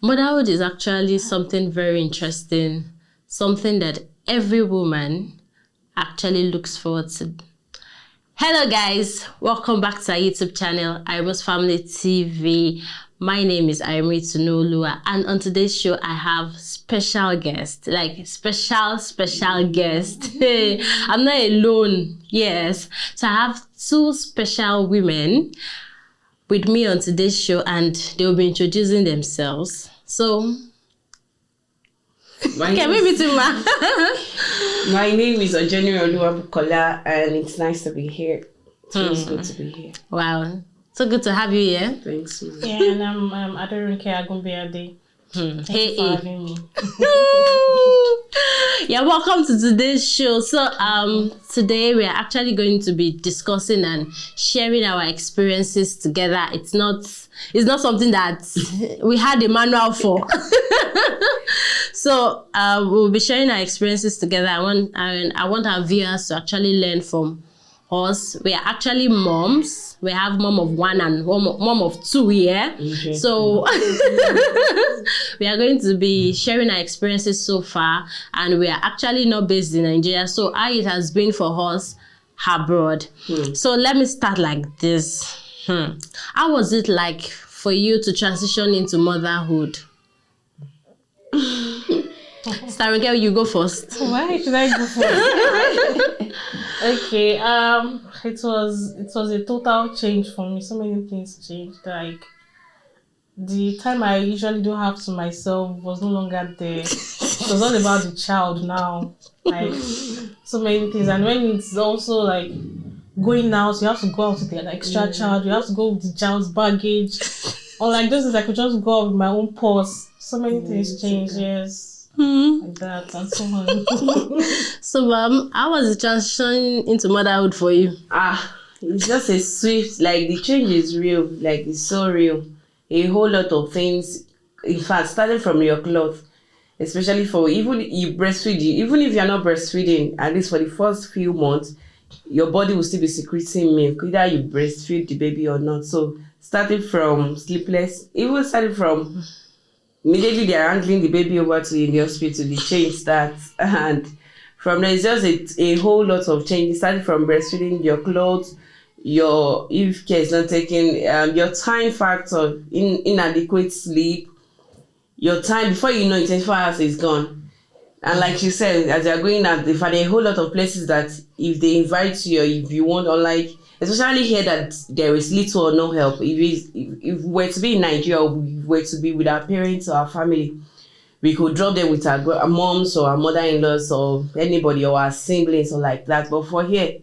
Motherhood is actually something very interesting, something that every woman actually looks forward to. Hello guys, welcome back to our YouTube channel, Irema's Family TV. My name is Irema Tunolua, and on today's show I have special guest, like special guest. I'm not alone, yes. So I have two special women with me on today's show, and they will be introducing themselves. So, My name is Ojeni Oluwabukola, and it's nice to be here. It feels good to be here. Wow, so good to have you here. Thanks, man. Yeah, and I'm Adarunke Agumbiade. Thank you for having me. Yeah, welcome to today's show. So today we are actually going to be discussing and sharing our experiences together. It's not something that we had a manual for. So we'll be sharing our experiences together. I want our viewers to actually learn from us. We are actually moms. We have mom of one and mom of two here. Okay. So we are going to be sharing our experiences so far, and we are actually not based in Nigeria. So how it has been for us abroad. So let me start like this. How was it like for you to transition into motherhood? Starring, you go first. Why should I go first? Okay. It was a total change for me. So many things changed. Like the time I usually do have to myself was no longer there. It was all about the child now. Like so many things, and when it's also like going out, you have to go out with the extra child. You have to go with the child's baggage. Or like this is I could just go out with my own purse. So many things changed. Yes. Like that and so on. So, how was the transition into motherhood for you? It's just a swift, like the change is real, like it's so real. A whole lot of things. In fact, starting from your clothes, especially for even you breastfeed, even if you're not breastfeeding, at least for the first few months, your body will still be secreting milk, either you breastfeed the baby or not. So, starting from sleepless, even starting from immediately they are handling the baby over to you in the hospital, the change starts. And from there, it's just a whole lot of change. Starting from breastfeeding, your clothes, if care is not taken, your time factor, inadequate sleep, your time, before you know it, 24 hours is gone. And like you said, as you're going out, there are a whole lot of places that if they invite you or if you want, unlike, especially here that there is little or no help. If we were to be in Nigeria, or we were to be with our parents or our family, we could drop them with our moms or our mother-in-laws or anybody or our siblings or like that. But for here,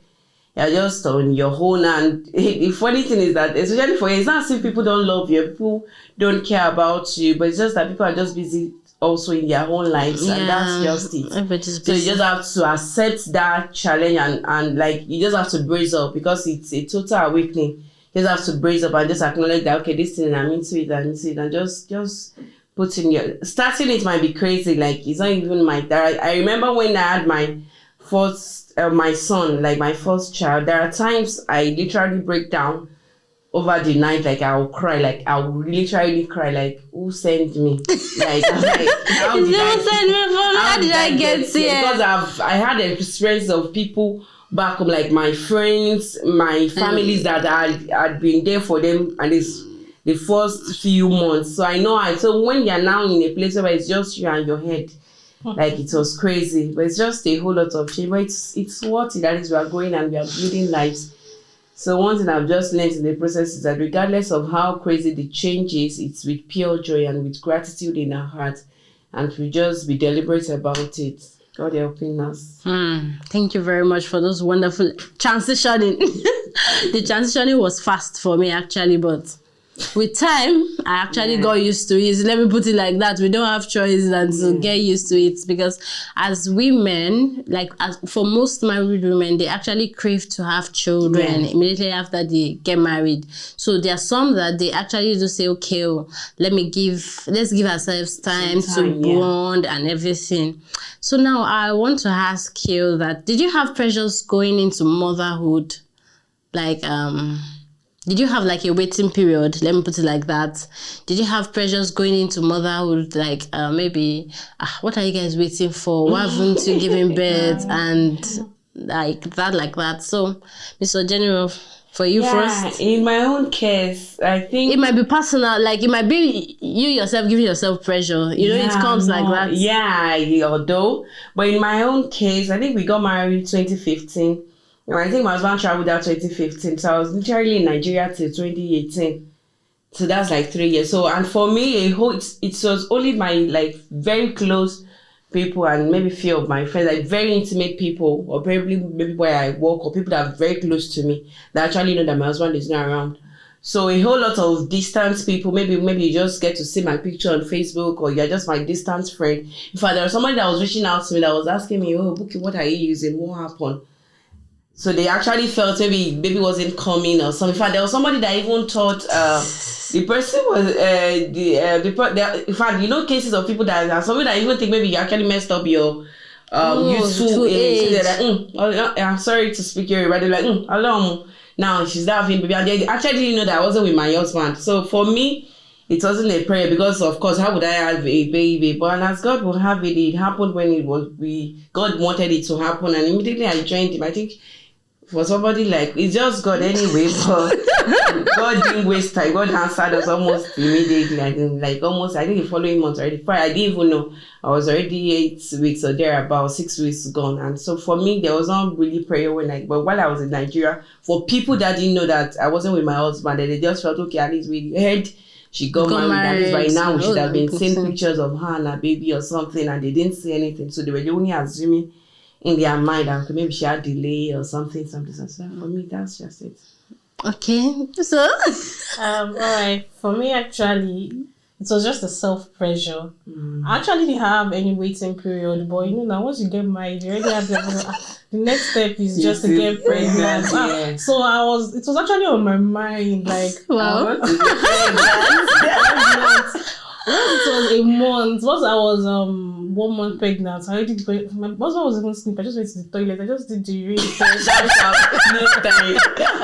you're just on your own. And the funny thing is that, especially for you, it's not as if people don't love you, people don't care about you, but it's just that people are just busy also in their own lives, and that's just it. So you just have to accept that challenge and like you just have to brace up, because it's a total awakening. You just have to brace up and just acknowledge that, okay, this thing I'm into it, and just put in your starting. It might be crazy, like it's not even I remember when I had my first my son, like my first child, there are times I literally break down over the night, like I'll cry, like I'll literally cry, like who sent me? Like I'm like, how did I get here? Because I had the experience of people back home, like my friends, my families that I'd been there for them, and it's the first few months. So I know so when you're now in a place where it's just you and your head, like it was crazy, but it's just a whole lot of shame. But it's what it is. We are going and we are building lives. So one thing I've just learned in the process is that regardless of how crazy the change is, it's with pure joy and with gratitude in our heart, and we just be deliberate about it. God helping us. Thank you very much for those wonderful transitioning. The transitioning was fast for me actually, but with time, I actually got used to it. Let me put it like that. We don't have choice than to get used to it, because as women, for most married women, they actually crave to have children immediately after they get married. So there are some that they actually do say, okay, let's give ourselves time to bond and everything. So now I want to ask you that, did you have pressures going into motherhood? Like, did you have like a waiting period? Let me put it like that. Did you have pressures going into motherhood? Like maybe, what are you guys waiting for? Why haven't you given birth? And like that. So, Mr. General, for you first. In my own case, I think it might be personal. Like it might be you yourself giving yourself pressure. You know, it comes like that. Yeah, although, but in my own case, I think we got married 2015. And I think my husband traveled out 2015, so I was literally in Nigeria till 2018. So that's like 3 years. So, and for me, it was only my like very close people and maybe few of my friends, like very intimate people, or probably maybe where I work, or people that are very close to me, that actually know that my husband is not around. So a whole lot of distance people, maybe you just get to see my picture on Facebook, or you're just my distance friend. In fact, there was somebody that was reaching out to me that was asking me, oh, Buki, what are you using? What happened? So they actually felt maybe baby wasn't coming or something. In fact, there was somebody that even thought the person was in fact, you know, cases of people that are somebody that even think maybe you actually messed up your youthful age. So they're like, I'm sorry to speak your but they're like, alone. Now she's not having baby. And they actually didn't know that I wasn't with my husband. So for me, it wasn't a prayer because, of course, how would I have a baby? But as God will have it, it happened when God wanted it to happen, and immediately I joined him. I think for somebody like, it's just God anyway, but God didn't waste time. God answered us almost immediately. I think the following month already. I didn't even know. I was already 8 weeks or thereabout, 6 weeks gone. And so for me, there was not really prayer but while I was in Nigeria, for people that didn't know that I wasn't with my husband, they just felt, okay, at least we heard she got married. At least by now we should have been seeing pictures of her and her baby or something, and they didn't see anything. So they were only assuming in their mind that maybe she had delay or something. So for me, that's just it. Okay, so all right. For me, actually, it was just a self-pressure. I actually didn't have any waiting period, but you know, now once you get married, you already have the next step is just to get pregnant. Yeah. So it was actually on my mind, like, wow. Once it was a month, once I was 1 month pregnant, I already my husband was even sleep. I just went to the toilet. I just did the urine test.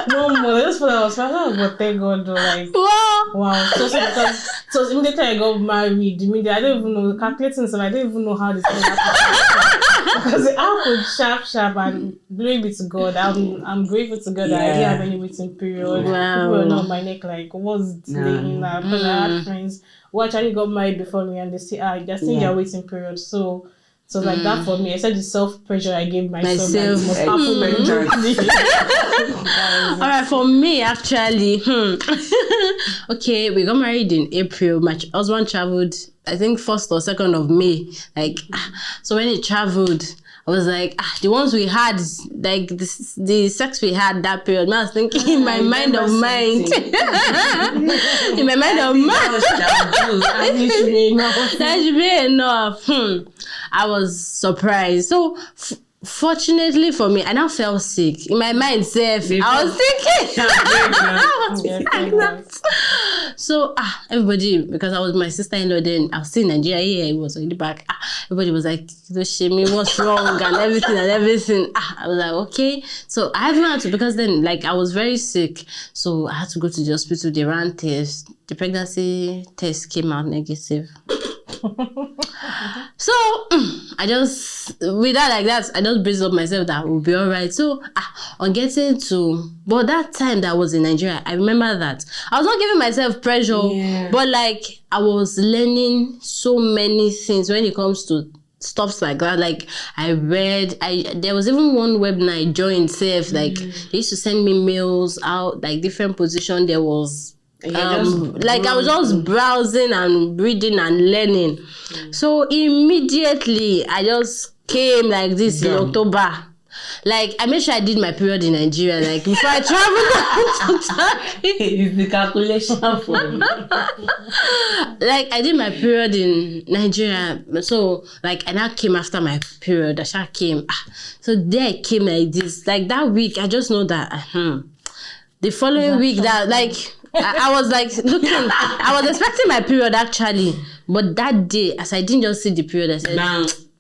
No more. I just thought I was fine. But thank God, though, like wow. So because immediately I got married, I don't even know calculating something. I don't even know how this thing happened. Because it happened sharp, and glory be to God. I'm grateful to God that I didn't have any waiting period. Wow. People were not on my neck like, what's delaying that? Because I had friends who actually got married before me, and they say, they're still their waiting period. So like that for me. I said the self-pressure I gave myself. All right, for me, actually, okay, we got married in April. My husband traveled, I think 1st or 2nd of May. Like, so when he traveled, I was like, the ones we had, like the sex we had that period. I was thinking in my mind of mind. In my mind of mind. That should be enough. I was surprised. So fortunately for me, I now felt sick. In my mind, I was thinking. So everybody, because I was my sister-in-law then, I was still in Nigeria. Yeah, it was already back. Everybody was like, "Shame, what's wrong?" and everything. I was like, okay. So I haven't had to, because then like I was very sick. So I had to go to the hospital. They ran tests. The pregnancy test came out negative. So I just, with that like that, I just braced up myself that will be alright. So on getting to, but that time that I was in Nigeria, I remember that I was not giving myself pressure, but like I was learning so many things when it comes to stuff like that. Like I read, there was even one webinar I joined like they used to send me mails out, like different position. There was I was just browsing and reading and learning. So immediately I just came like this in October. Like I made sure I did my period in Nigeria. Like before I traveled to Turkey. It's the calculation for me. Like I did my period in Nigeria. So like I now came after my period. Asha came. So there I came like this. Like that week I just know that the following week that like I was like looking, I was expecting my period actually, but that day, as I didn't just see the period, I said,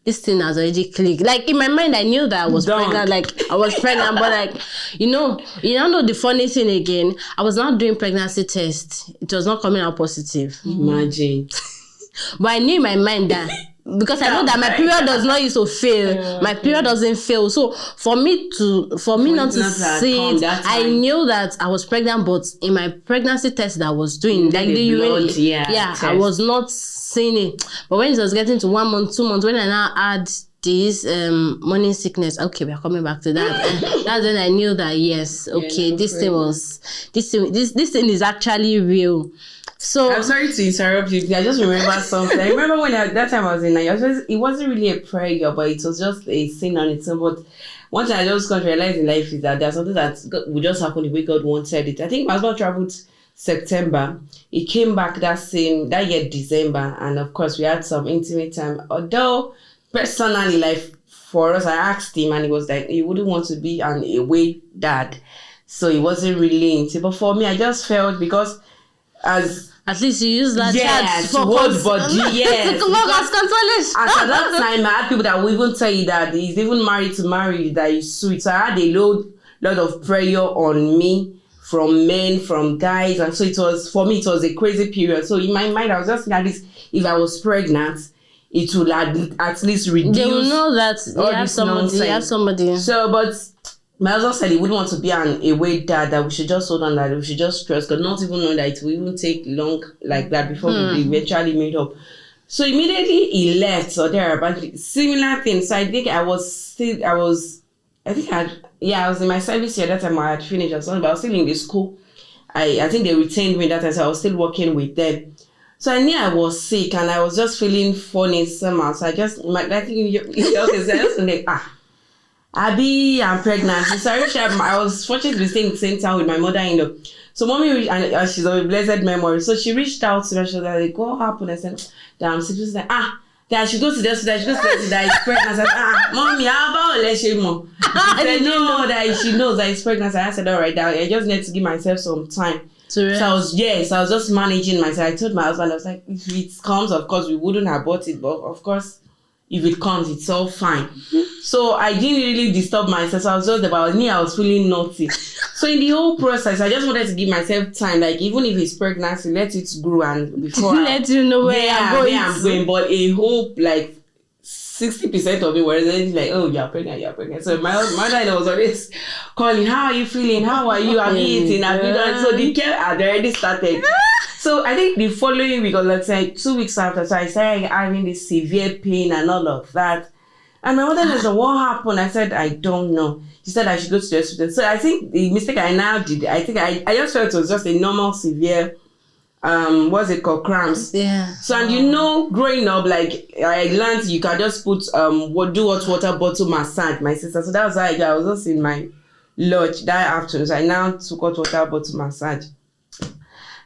this thing has already clicked. Like in my mind, I knew that I was pregnant. Like I was pregnant, but like you don't know the funny thing again. I was not doing pregnancy test. It was not coming out positive. Imagine. But I knew in my mind that because I know that my period does not used to fail. My period doesn't fail. So for me not to see it, I knew that I was pregnant, but in my pregnancy test that I was doing, like the urine, I was not seeing it. But when it was getting to 1 month, 2 months, when I now had this morning sickness, okay, we are coming back to that. That's when I knew that yes, okay, this thing is actually real. So I'm sorry to interrupt you. I just remember something. I remember when that time I was in Nigeria, it wasn't really a prayer, but it was just a sin on its own. But one thing I just got to realize in life is that there's something that would just happen the way God wanted it. I think my husband traveled September. He came back that year, December. And of course, we had some intimate time. Although, personally, like for us, I asked him and he was like, he wouldn't want to be an away dad. So he wasn't really into it. But for me, I just felt because at least you use that word body, yes. As at that time, I had people that will even tell you that he's even married to marry, that he's sweet. So I had a lot of prayer on me from men, from guys. And so it was a crazy period. So in my mind, I was just thinking at least if I was pregnant, it would at least reduce. They will know that you have somebody. So, but my husband said he wouldn't want to be an away dad, that we should just hold on, that we should just trust God, not even know that it will even take long like that before we eventually meet up. So immediately he left or thereabout. Similar thing. So I think I was in my service year that time. I had finished or something, but I was still in the school. I think they retained me that time, so I was still working with them. So I knew I was sick and I was just feeling funny somehow. So I just Abby, I'm pregnant. So I was fortunate to be staying in the same town with my mother-in-law. So mommy reached, and she's of a blessed memory. So she reached out to me. She was like, what happened? I said, damn, she was like, that I should go to the hospital. That is pregnant. I said, mommy, how about let she know? She said, no, that she knows that it's pregnant. I said, all right, I just need to give myself some time. So I was just managing myself. I told my husband, I was like, if it comes, of course, we wouldn't abort it, but of course, if it comes, it's all fine. So I didn't really disturb myself. So I was just about me. I was feeling naughty. So in the whole process, I just wanted to give myself time. Like even if it's pregnancy, let it grow and before let you know where I'm going. But a whole like 60% of it was like, oh, you're pregnant. So my mother was always calling, how are you feeling? How are you? Have you eaten? Have you done? So the care had already started. So I think the following week, or let's say 2 weeks after, so I started having this severe pain and all of that. And my mother said, what happened? I said, I don't know. She said I should go to the hospital. So I think the mistake I now did, I think I just felt it was just a normal severe, what's it called, cramps. Yeah. So and growing up, like I learned you can just put do hot water bottle massage, my sister. So that was how I was just in my lodge that afternoon. So I now took hot water bottle massage.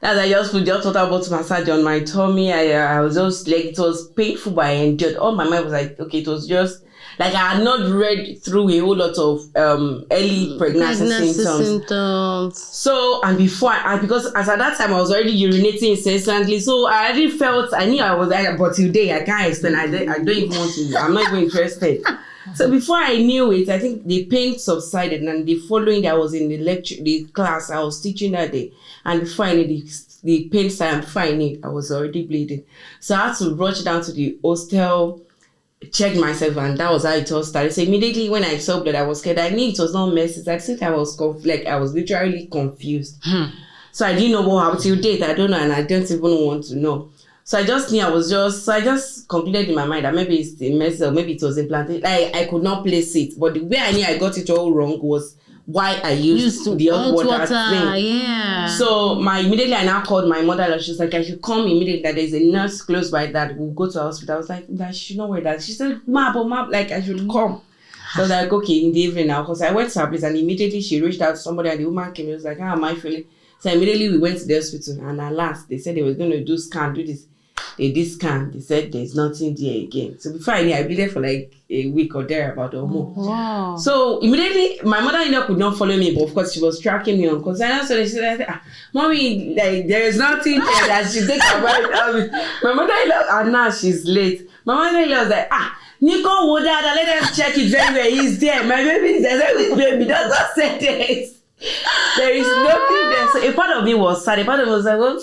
As I just put the hot water bottle massage on my tummy, I was just like, it was painful, but I enjoyed. All my mind was like, okay, it was just like I had not read through a whole lot of early pregnancy symptoms. So, and before, because as at that time I was already urinating incessantly, so I already felt, I knew I was like, but today I can't explain. I don't even want to. I'm not even interested. So before I knew it, I think the pain subsided, and the following day I was in the class I was teaching that day, and before I knew the pain started, before I knew it, I was already bleeding. So I had to rush down to the hostel, check myself, and that was how it all started. So immediately when I saw blood, I was scared. I knew it was not messy. I think I was I was literally confused. So I didn't know what happened till date. I don't know, and I don't even want to know. So I just knew I just concluded in my mind that maybe it's a mess or maybe it was implanted. I could not place it. But the way I knew I got it all wrong was why I used the hot water thing. Yeah. So immediately I now called my mother. She was like, I should come immediately, that there's a nurse close by that will go to the hospital. I was like, that she should not wear that. She said, Ma, like I should come. So I was like, okay, in the evening now. Because I went to her place and immediately she reached out to somebody and the woman came and was like, how am I feeling? So immediately we went to the hospital, and at last they said they were going to do scan, do this. they did scan. They said there's nothing there again. So before I knew, I bleeded for like a week or thereabout or more. Wow. So immediately, my mother-in-law could not follow me, but of course she was tracking me on. Because I know, so she said, "Mommy, like there is nothing there that she take about." My mother-in-law, and now she's late. My mother-in-law was like, Nico, would let them check it very well. He's there. My baby is there. With baby, that's not say this. There is nothing there. So a part of me was sad. A part of me was like, well,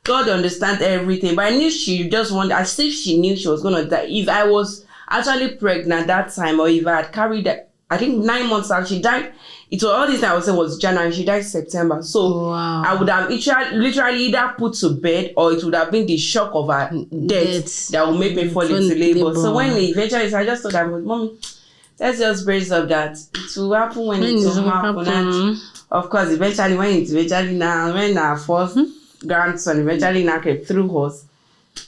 God understands everything. But I knew she just wanted, as if she knew she was going to die. If I was actually pregnant that time, or if I had carried that, I think 9 months out, she died. It was all this I was saying was January. She died September. So I would have literally either put to bed, or it would have been the shock of her death that would make me fall into labor. So when eventually, I just thought that, Mommy, let's just brace up that it will happen when it will happen. And of course, eventually, when our first grandson eventually now came through us,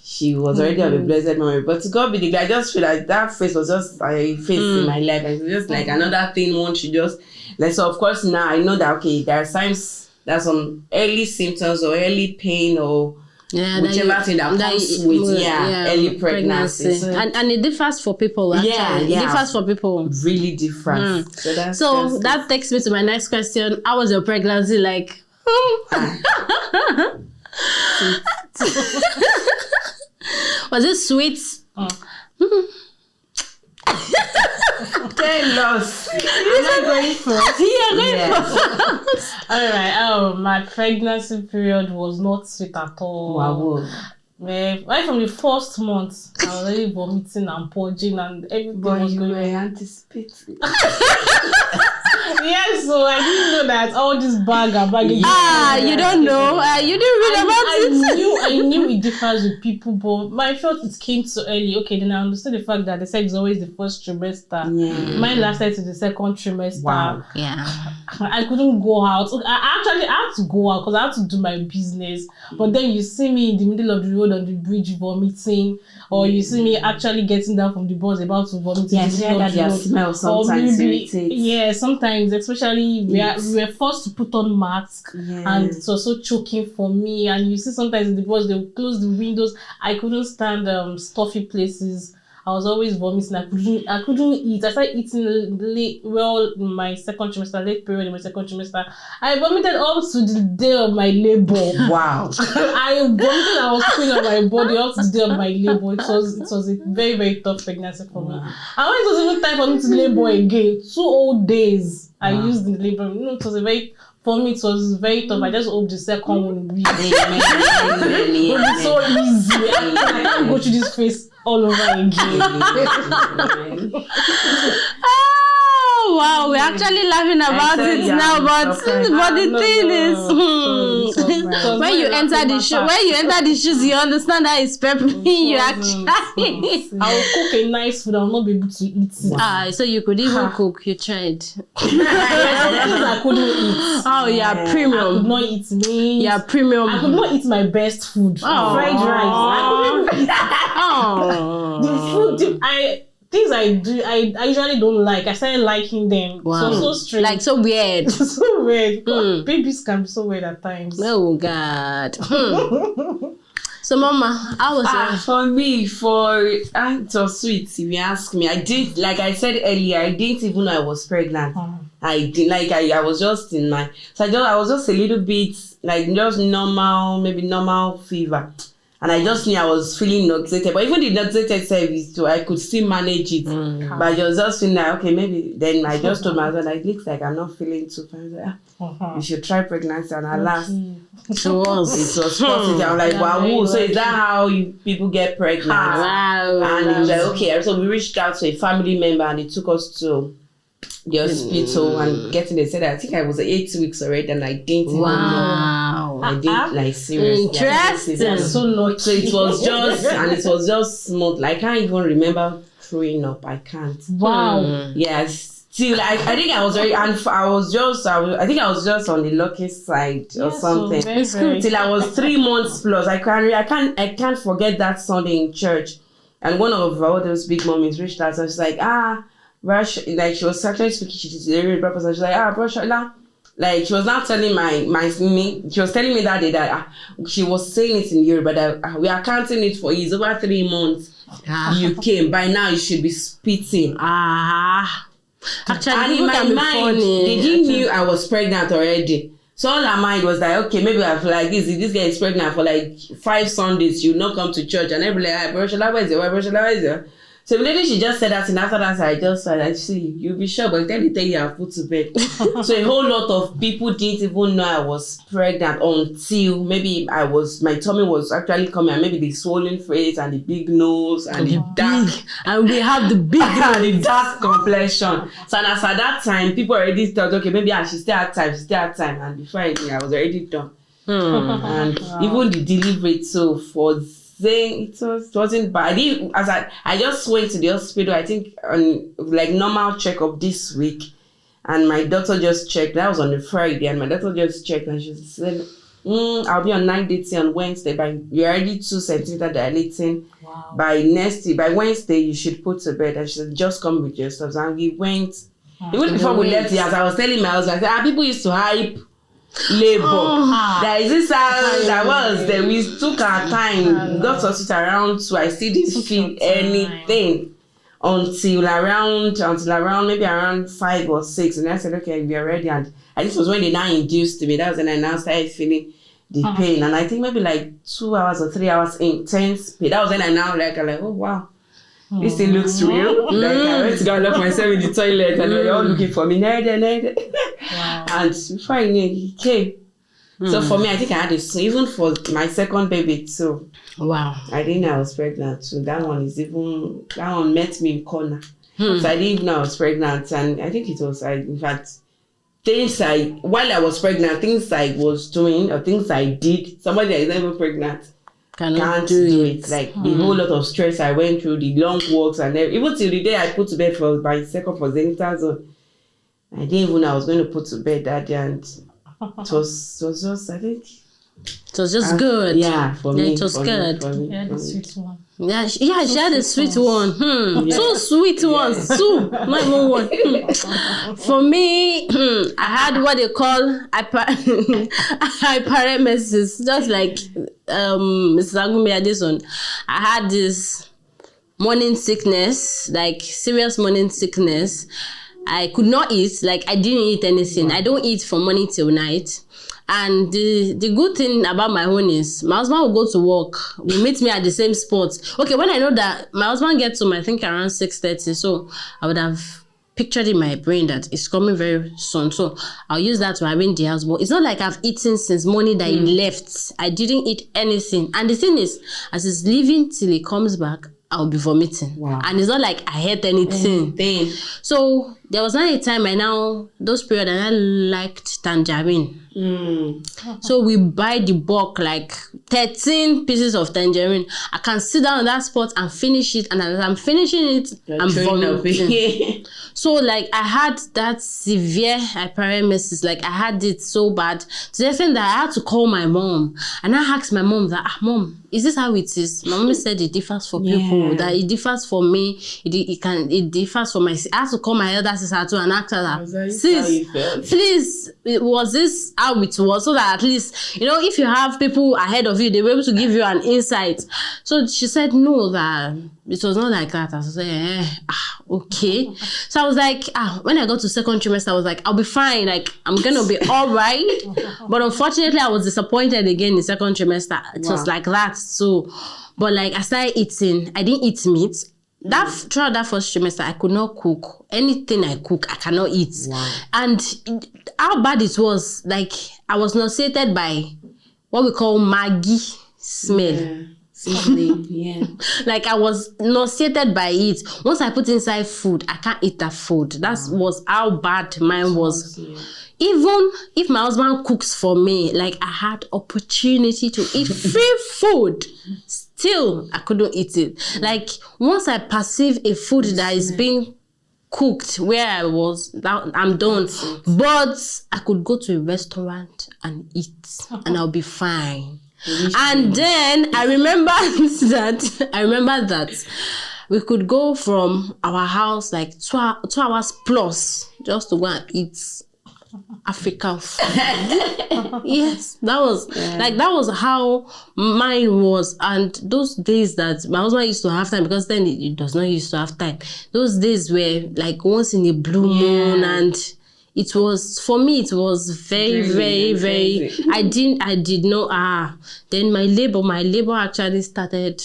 she was already of a blessed memory. But to God be the glory, I just feel like that face was just a face in my life. It was just like another thing one should just like. So of course now I know that okay, there are signs, there's some early symptoms or early pain or whichever thing that comes with early pregnancy. And it differs for people actually. It differs for people. Really different. So that takes me to my next question. How was your pregnancy like? Was it sweet? Tell us. Am I going first? Going first. Alright, my pregnancy period was not sweet at all. Wow. Right from the first month, I was already vomiting and purging and everything was going on. Anticipating. Yes, so I didn't know that all this baggage. You don't know. You didn't read about it. I knew it differs with people, but I felt it came so early. Okay, then I understood the fact that they said it's always the first trimester. Yeah. Mine lasted to the second trimester. Wow. Yeah. I couldn't go out. I had to go out because I had to do my business. But then you see me in the middle of the road on the bridge vomiting, or you see me actually getting down from the bus about to vomit. Yes, that your smell sometimes irritates. Yeah, sometimes, especially we were forced to put on masks, and it was so choking for me. And you see sometimes in the bus they would close the windows. I couldn't stand stuffy places. I was always vomiting. I couldn't eat. I started eating late. Well, in my second trimester, late period in my second trimester, I vomited up to the day of my labor. Wow! I vomited. I was cleaning on my body up to the day of my labor. It was a very, very tough pregnancy for me. And when it was even time for me to labor again, 2 whole days I used in the labor. It was for me, it was very tough. I just hope the second one will be so easy. I can't go through this phase all over again. Oh wow, we're actually laughing about it now, but the thing is, when you enter the shoes, you understand that it's peppering you actually. I will cook a nice food, I will not be able to eat it. So you could even cook, you tried. I couldn't eat. Oh, yeah, premium. I could not eat meat. Yeah, premium. I could not eat my best food. Fried rice. I couldn't eat. The food, things I do, I usually don't like. I started liking them. Wow. So strange. Like so weird. So weird. Babies can be so weird at times. Oh God. So Mama, how was it? For me, it was sweet. If you ask me, I did, like I said earlier, I didn't even know I was pregnant. I did, like I was just in my, so I was just a little bit like just normal fever. And I just knew I was feeling nauseated. But even the nauseated service too, I could still manage it. But I was just feeling like, okay, maybe. Then I just told my husband, like, it looks like I'm not feeling too fine. Like, you should try pregnancy. And alas, it was positive. I'm like, wow. So is that how people get pregnant? Wow. And it was like, okay. So we reached out to a family member and he took us to the hospital and they said I think I was 8 weeks already and I didn't even know. I didn't like seriously. Interesting. So lucky. So it was just smooth. Like I can't even remember throwing up. I can't. Wow. Yes. Till I think I was very I think I was just on the lucky side or something. So very, Till I was 3 months plus. I can't forget that Sunday in church. And one of all those big mommies reached out and she's like, Rush, like she was actually speaking to the purpose and she's like, Brush, like she was now telling me, she was telling me that day that she was saying it in Yoruba that we are counting it for you. It's over 3 months. You came. By now you should be spitting. Actually, and in my mind, they knew I was pregnant already. So all her mind was like, okay, maybe I feel like this girl is pregnant for like 5 Sundays. She'll not come to church. And everybody like, Baroshala, where is your wife? Baroshala, where is your... So immediately she just said that, and after that I just said, like, see, you'll be sure, but then they tell you I've put to bed. So a whole lot of people didn't even know I was pregnant until maybe my tummy was actually coming, and maybe the swollen face and the big nose and the dark, and we have the big and the dark complexion. So and as at that time, people already thought, okay, maybe I should still have time, and before I knew, I was already done. And even the delivery too for saying it wasn't bad. I just went to the hospital, I think on like normal checkup this week, and my doctor just checked. That was on a Friday, and my doctor just checked and she said, I'll be on 9:30 on Wednesday, but you're already 2 centimeters dilating. Wow. By Wednesday you should put to bed. And she said, just come with your stuff. And we went. Even before we left the house, I was telling my husband, I said, people used to hype labor. There is this house that was then we took our time. We got to sit around 2. I still didn't feel anything until around maybe around 5 or 6, and I said, okay, we are ready. And this was when they now induced me. That was when I now started feeling the pain. And I think maybe like 2 hours or 3 hours intense pain. That was when I now I'm like, oh wow, this thing looks real. Like I went to go and lock myself in the toilet, and they were all looking for me. Wow. And before I knew, he came. So for me, I think I had it. So even for my second baby too. Wow. I didn't know I was pregnant. So that one met me in corner. So I didn't know I was pregnant, and I think it was in fact while I was pregnant, things I was doing or things I did, somebody that is never pregnant can't do it. Like the whole lot of stress I went through, the long walks, and even till the day I put to bed for my second for Zenithal zone, I didn't even know I was going to put to bed that day, and it was just, I think it was just good. Yeah, for me. It was good. Yeah, the sweet one. Yeah, she had a sweet one. Yeah. 2 sweet ones. 2, not even 1. For me, I had what they call hyperemesis, just like Mrs. Agumi had this one. I had this morning sickness, like serious morning sickness. I could not eat, like I didn't eat anything. I don't eat from morning till night. And the good thing about my own is my husband will go to work, will meet me at the same spot. Okay, when I know that my husband gets home, I think around 6:30, so I would have pictured in my brain that it's coming very soon. So I'll use that to arrange the house. But it's not like I've eaten since morning that he left. I didn't eat anything. And the thing is, as he's leaving till he comes back, I'll be vomiting. Wow. And it's not like I ate anything. So there was not a time those periods I liked tangerine. So we buy the bulk, like 13 pieces of tangerine. I can sit down on that spot and finish it. And as I'm finishing it, I'm vomiting. So like I had that severe hyperemesis. Like I had it so bad to the extent that I had to call my mom. And I asked my mom that, Mom, is this how it is? My mom said it differs for people. That it differs for me. It differs for my. I had to call my elder sister too and ask her that, sis, please, was this how it was? So that at least, if you have people ahead of you, they were able to give you an insight. So she said no, that it was not like that. I was like, okay. So I was like, when I got to second trimester, I was like, I'll be fine. Like, I'm gonna be all right. But unfortunately, I was disappointed again in second trimester. It was like that. So, but like I started eating. I didn't eat meat. Throughout that first trimester, I could not cook. Anything I cook, I cannot eat. Wow. And how bad it was, like I was nauseated by what we call Maggi smell. Like I was nauseated by it. Once I put inside food, I can't eat that food. That was how bad mine was. Even if my husband cooks for me, like I had opportunity to eat free food, still I couldn't eat it. Like once I perceive a food that is being cooked where I was, I'm done. But I could go to a restaurant and eat and I'll be fine. And then I remember that we could go from our house like 2 hours plus just to go and eat African food. Yes, that was how mine was. And those days that my husband used to have time, because then it does not used to have time. Those days were like once in a blue moon, and it was, for me, it was very. I did not. Then my labor actually started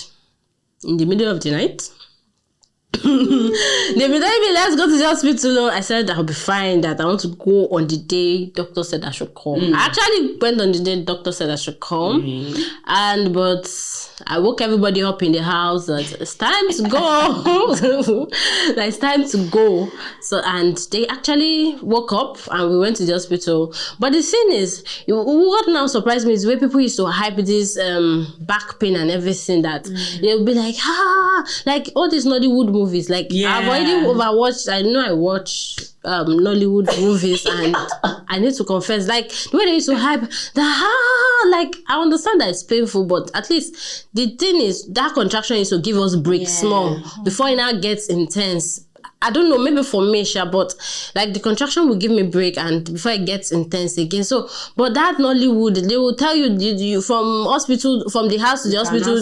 in the middle of the night. They be telling me, let's go to the hospital. I said I'll be fine, that I want to go on the day doctor said I should come. I actually went on the day doctor said I should come. But I woke everybody up in the house that it's time to go. That it's time to go. So, and they actually woke up and we went to the hospital. But the thing is, what now surprised me is the way people used to hype this back pain and everything, that they'll be like, like all these Nollywood movies. Like, I've already overwatched. I know I watch Nollywood movies, and I need to confess, like the way they used to hype the like, I understand that it's painful, but at least the thing is that contraction is to give us break small before it now gets intense. I don't know, maybe for me, but like the contraction will give me break and before it gets intense again. So, but that Nollywood, they will tell you from hospital, from the house to the hospital,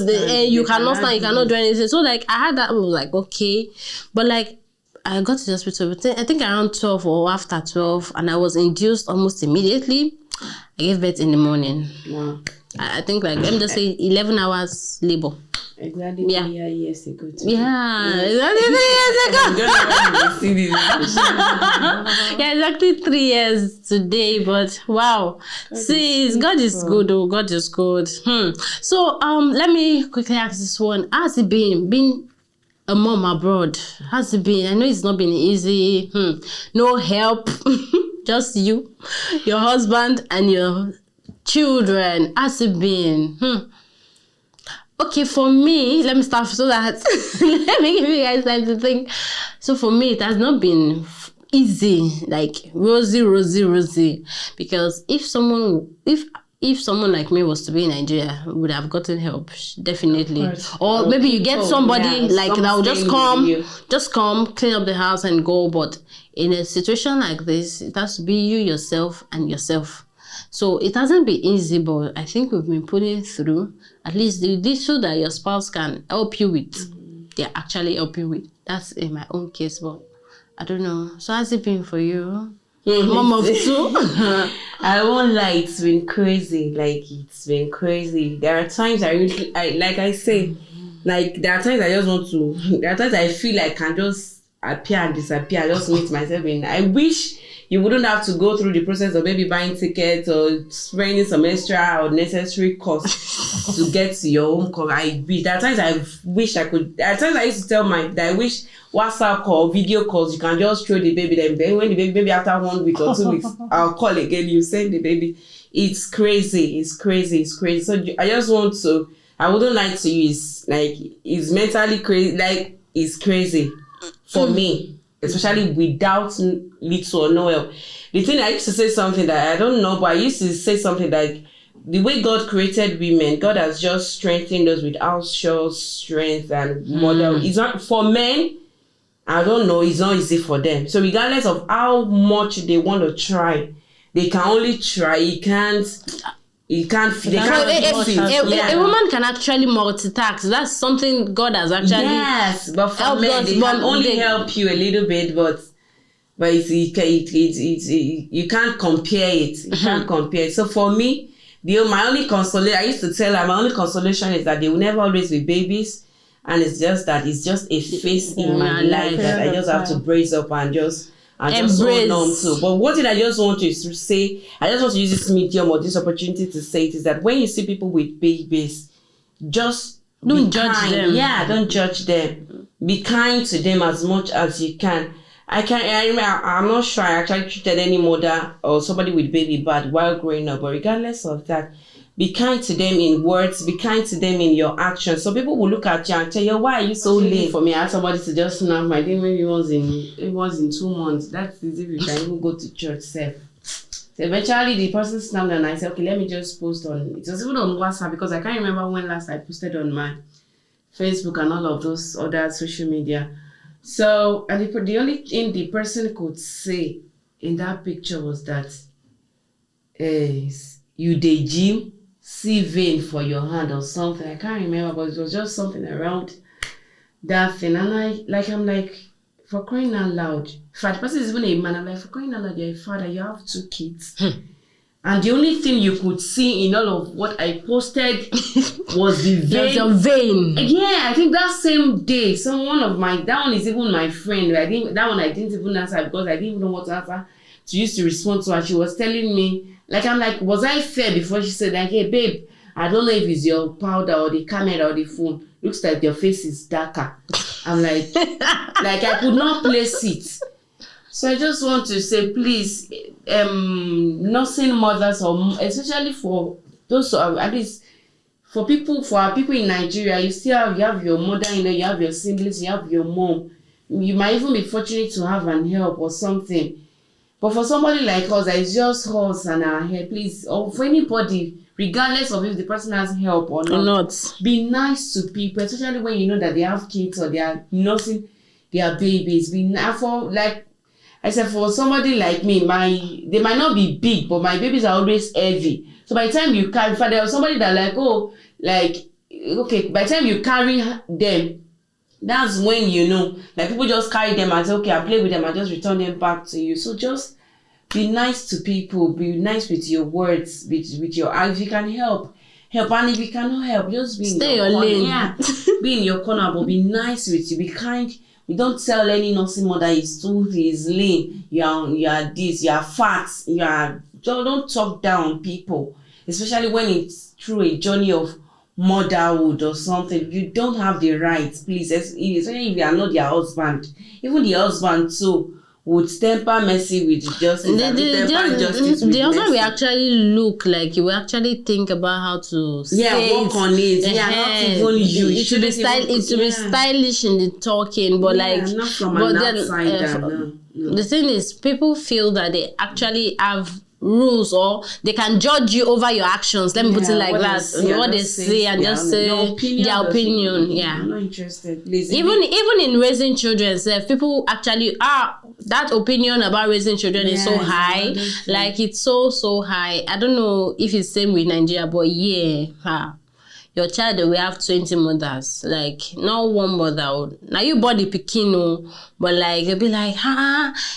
you cannot stand, you cannot do anything. So like I had that, I was like, okay. But like I got to the hospital, I think around 12 or after 12, and I was induced almost immediately. I gave birth in the morning. Wow. I think like, let me just say 11 hours labor. Exactly 3 years ago. Exactly 3 years ago. Exactly 3 years today. But wow, God is good. Oh, God is good. So let me quickly ask this one: how's it been a mom abroad? How's it been? I know it's not been easy. No help, just you, your husband, and your children. How's it been? Okay, for me, let me start so that let me give you guys time to think. So for me, it has not been easy, like rosy, because if someone like me was to be in Nigeria, would have gotten help, definitely. Or maybe you get somebody like that will just come, clean up the house and go. But in a situation like this, it has to be you, yourself, and yourself. So it hasn't been easy, but I think we've been putting through. At least the issue that your spouse can help you with, they're actually helping with. That's in my own case, but I don't know. So how's it been for you? Mom of two? I won't lie, it's been crazy. Like, it's been crazy. There are times there are times I just want to, there are times I feel like I can just appear and disappear, just meet myself in. I wish you wouldn't have to go through the process of maybe buying tickets or spending some extra or necessary costs to get to your home call. There are times I wish I could. There are times I used to tell that I wish WhatsApp call, video calls, you can just throw the baby. Then when the baby, maybe after 1 week or 2 weeks, I'll call again. You send the baby. It's crazy. So I just want to. I wouldn't lie to you. It's mentally crazy. Like, it's crazy for me. Especially without little or no help. The thing, I used to say something that I don't know, but I used to say something like, the way God created women, God has just strengthened us with outsure strength and model. It's not for men. I don't know. It's not easy for them. So regardless of how much they want to try, they can only try. A woman can actually multitask. That's something God has actually. Yes, but for men, they can only help you a little bit, but you can't compare it. You can't compare it. So for me, my only consolation, I used to tell her, my only consolation is that they will never always be babies, and it's just a phase in my life that I just have to brace up and just. And just hold on to. But what did I just want to say? I just want to use this medium or this opportunity to say it is that when you see people with babies, just don't judge them. Yeah, don't judge them. Be kind to them as much as you can. I'm not sure I actually treated any mother or somebody with baby bad while growing up, but regardless of that, be kind to them in words, be kind to them in your actions. So people will look at you and tell you, why are you so late? For me, I had somebody to just snap my day, maybe it was in 2 months. That's easy, we can even go to church self. So eventually the person snapped and I said, okay, let me just post on, it was even on WhatsApp because I can't remember when last I posted on my Facebook and all of those other social media. So, and the only thing the person could say in that picture was that you dey gym, see vein for your hand or something. I can't remember, but it was just something around that thing. And I'm like, for crying out loud. In fact, the person is even a man. I'm like, for crying out loud, you're a father, you have 2 kids. And the only thing you could see in all of what I posted was the vein. There's a vein. Yeah, I think that same day, that one is even my friend. I think that one I didn't even answer because I didn't even know what to answer. She used to respond to her. She was telling me, like, I'm like, was I fair before she said, like, hey, babe, I don't know if it's your powder or the camera or the phone. Looks like your face is darker. I'm like I could not place it. So I just want to say, please, nursing mothers, or especially for those, at least for our people in Nigeria, you have your mother, you have your siblings, you have your mom. You might even be fortunate to have an help or something. But for somebody like us, that is just us and our head, please, or for anybody, regardless of if the person has help or not, be nice to people, especially when you know that they have kids or they are nursing their babies. Be nice for, like I said, for somebody like me, they might not be big, but my babies are always heavy. So by the time you carry, if there was somebody that by the time you carry them, that's when you know, like people just carry them and say, okay, I play with them, I just return them back to you. So just be nice to people, be nice with your words, with your, if you can help, and if you cannot help, just be in your lane. Yeah, be in your corner, but be nice with you, be kind. We don't tell any nursing mother he's lean, you are this, you are fat, don't talk down people, especially when it's through a journey of motherhood or something. You don't have the right, please, especially if you are not their husband. Even the husband too would temper mercy with justice. The husband will actually look like you will actually think about how to work on it. Not even you. It should be stylish in the talking, but not from an outsider. No. The thing is, people feel that they actually have rules, or they can judge you over your actions. Let me put it like that. What they say and just say their opinion. I'm not interested. Please. Even in raising children, people actually that opinion about raising children is so high. Like it's so high. I don't know if it's same with Nigeria, but your child will have 20 mothers, like not one mother. Now you bought the pikin, but like you'll be like,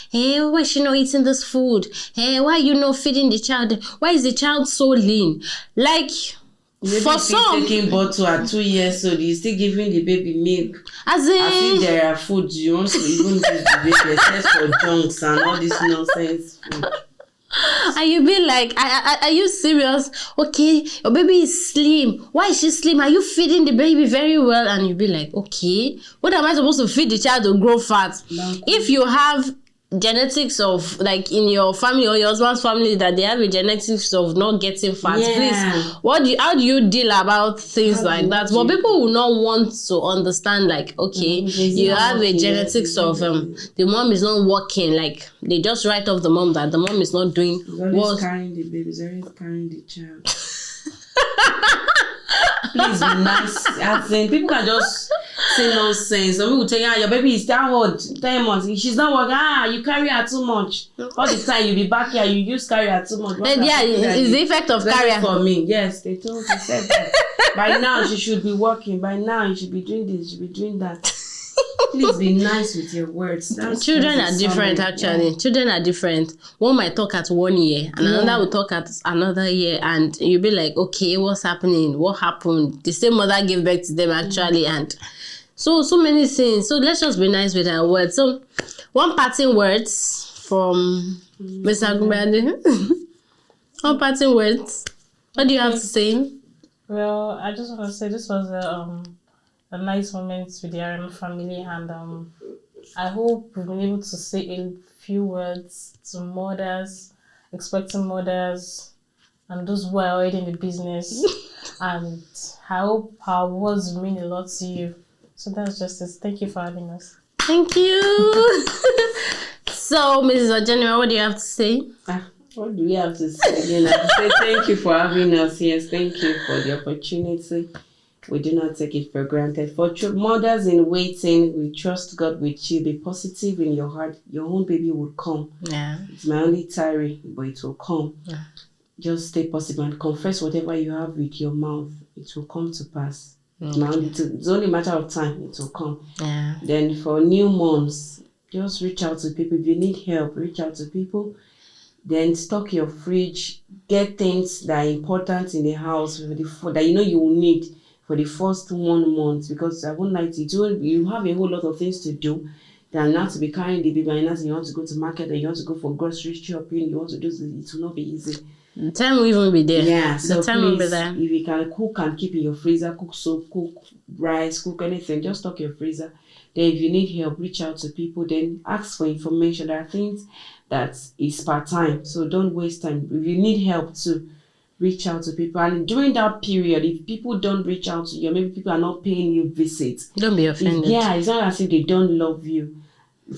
hey, why is she not eating this food? Hey, why are you not feeding the child? Why is the child so lean? Like maybe for some, taking bottle at 2 years old, you're still giving the baby milk. As if there are foods you want to even give the baby, except for junks and all this nonsense food. And you be like, are you serious? Okay, your baby is slim. Why is she slim? Are you feeding the baby very well? And you be like, okay, what am I supposed to feed the child to grow fat? If you have genetics of, like in your family or your husband's family, that they have a genetics of not getting fat, please, how do you deal about things like that? But people will not want to understand, like, okay, you have a genetics of the mom is not working, like they just write off the mom that the mom is not doing what, carrying the baby, always carrying the child. Please be nice. As in, people can just say nonsense. Some people tell you, your baby is that old, 10 months. She's not working. You carry her too much. All the time you be back here, you just carry her too much. It's the effect of carrier. For me, yes, they said that. By now she should be working. By now you should be doing this, you should be doing that. Please be nice with your words. Children are different, actually. Yeah. Children are different. One might talk at 1 year, and another will talk at another year, and you'll be like, okay, what's happening? What happened? The same mother gave birth to them, actually, and so many things. So let's just be nice with our words. So, one parting words from Mr. Agumbade. One parting words. What do you have to say? Well, I just want to say this was a nice moment with the RM family, and I hope we've been able to say a few words to mothers, expecting mothers, and those who are already in the business. And I hope our words mean a lot to you. So that's just it. Thank you for having us. Thank you. So, Mrs. Ojenwa, what do you have to say? What do we have to say? Say thank you for having us. Yes, thank you for the opportunity. We do not take it for granted. For mothers in waiting, we trust God with you. Be positive in your heart. Your own baby will come. Yeah. It's my only tarry, but it will come. Yeah. Just stay positive and confess whatever you have with your mouth. It will come to pass. Okay. It's only a matter of time. It will come. Yeah. Then for new moms, just reach out to people. If you need help, reach out to people. Then stock your fridge. Get things that are important in the house that you know you will need for the first 1 month, because I won't lie to you, you have a whole lot of things to do than not to be carrying the baby, and you want to go to market, and you want to go for grocery shopping, you want to do this. It will not be easy. The time will even be there. Yeah, so the time please, will be there. if you can cook and keep in your freezer, cook soap, cook rice, cook anything, just stock your freezer. Then if you need help, reach out to people. Then ask for information. There are things that is part-time, so don't waste time. If you need help too, reach out to people. And during that period, if people don't reach out to you, maybe people are not paying you visits, Don't be offended. it's not as if they don't love you.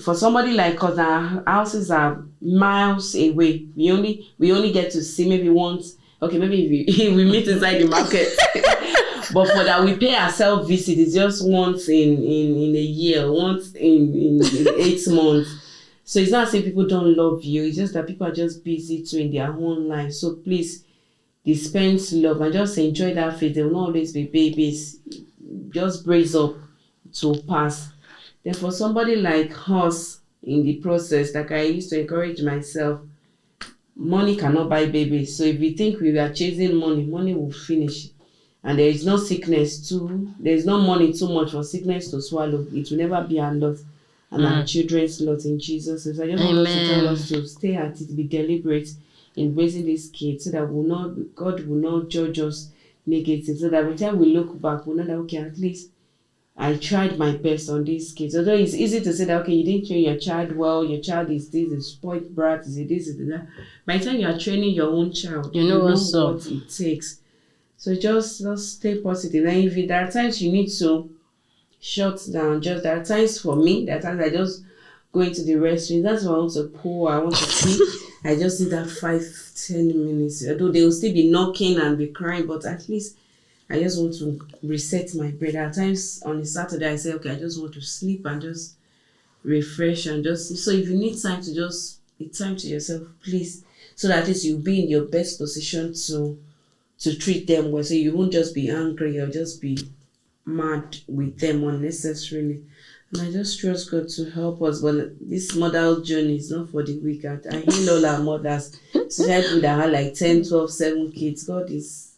For somebody like us, our houses are miles away. We only get to see maybe once. Okay, maybe if we meet inside the market. But for that, we pay ourselves visit. It's just once in a year, once in 8 months. So it's not as if people don't love you. It's just that people are just busy too in their own life. So please, dispense love and just enjoy that phase. There will not always be babies. Just brace up to pass. Then for somebody like us in the process, like I used to encourage myself, money cannot buy babies. So if we think we are chasing money, money will finish. And there is no sickness too. There is no money too much for sickness to swallow. It will never be our lot and our children's lot in Jesus. So I just want to tell us to stay at it, be deliberate in raising these kids, so that God will not judge us negative. So that by the time we look back, we'll know that, okay, at least I tried my best on these kids. Although it's easy to say that, okay, you didn't train your child well, your child is this, is spoiled brat, is this, is that. By the time you are training your own child, you know what it takes. So just stay positive. And if there are times you need to shut down, there are times for me, there are times I just go into the restroom. That's why I want to pour, I want to pee. I just need that 5-10 minutes. Although they will still be knocking and be crying, but at least I just want to reset my brain. At times on a Saturday, I say, okay, I just want to sleep and just refresh and just. So if you need time to just be time to yourself, please, so that at least you'll be in your best position to treat them well. So you won't just be angry or just be mad with them unnecessarily. And I just trust God to help us. But this motherhood journey is not for the weak. I heal all our mothers, especially people that have like 10, 12, 7 kids. God is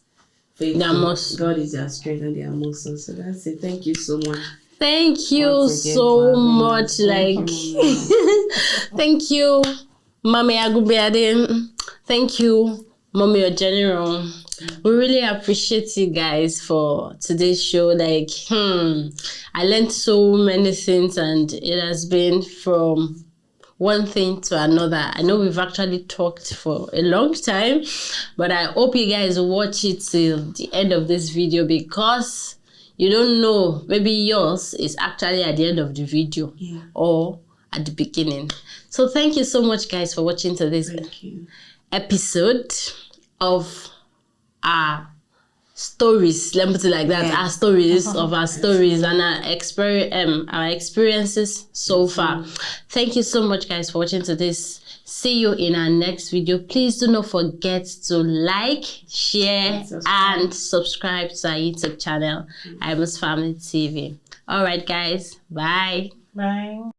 faithful. God is their strength and their muscle. So that's it. Thank you so much. Thank you so much. Thank you, Mommy Agubiade. Thank you, Mommy General. We really appreciate you guys for today's show. I learned so many things, and it has been from one thing to another. I know we've actually talked for a long time, but I hope you guys watch it till the end of this video, because you don't know, maybe yours is actually at the end of the video or at the beginning. So thank you so much, guys, for watching to this episode of our stories. Let me put it like that. Our stories of our stories and our experiences so far. Thank you so much, guys, for watching to this. See you in our next video. Please do not forget to like, share, and subscribe to our YouTube channel, Imus Family TV. All right, guys. Bye. Bye.